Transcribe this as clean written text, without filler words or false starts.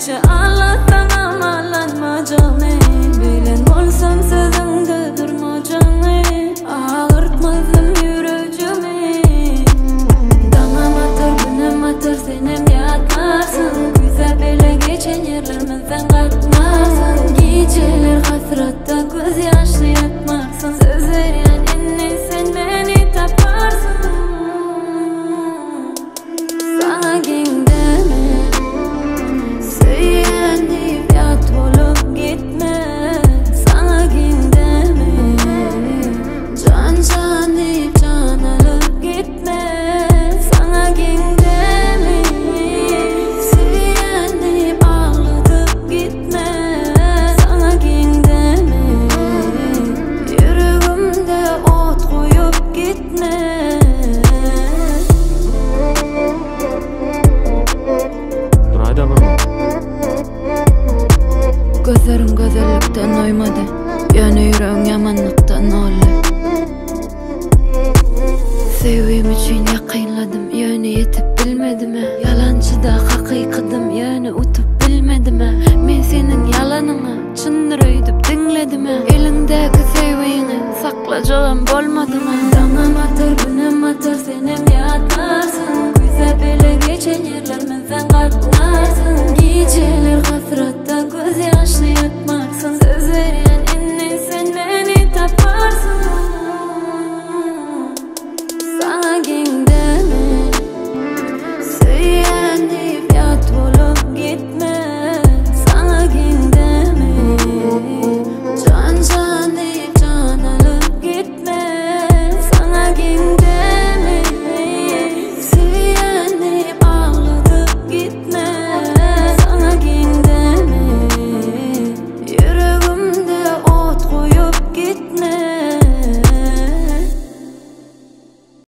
Neçe Allah'tan amalanmacağım bilen bolsam sözüngde durmacağım ağırtmazdım yüreğimi Damam atar günem atar senem yatmarsın Güzel bile geçen yerlerimizden kalkmarsın Geceler hasratta göz yaşlı yatmarsın Söz veren inni sen beni taparsın Sana gingdeme Söylenip yat olup gitme Sana gingdeme Can can deyip can alıp gitme Sana gingdeme Söylenip ağlatıp gitme Sana gingdeme Yüreğimde ot koyup gitme Durayda vurma. Gözlerim güzellikten oymadı Yani yüreğim yamanlıktan oldu Sevdiğim için yakınladım Yani yetip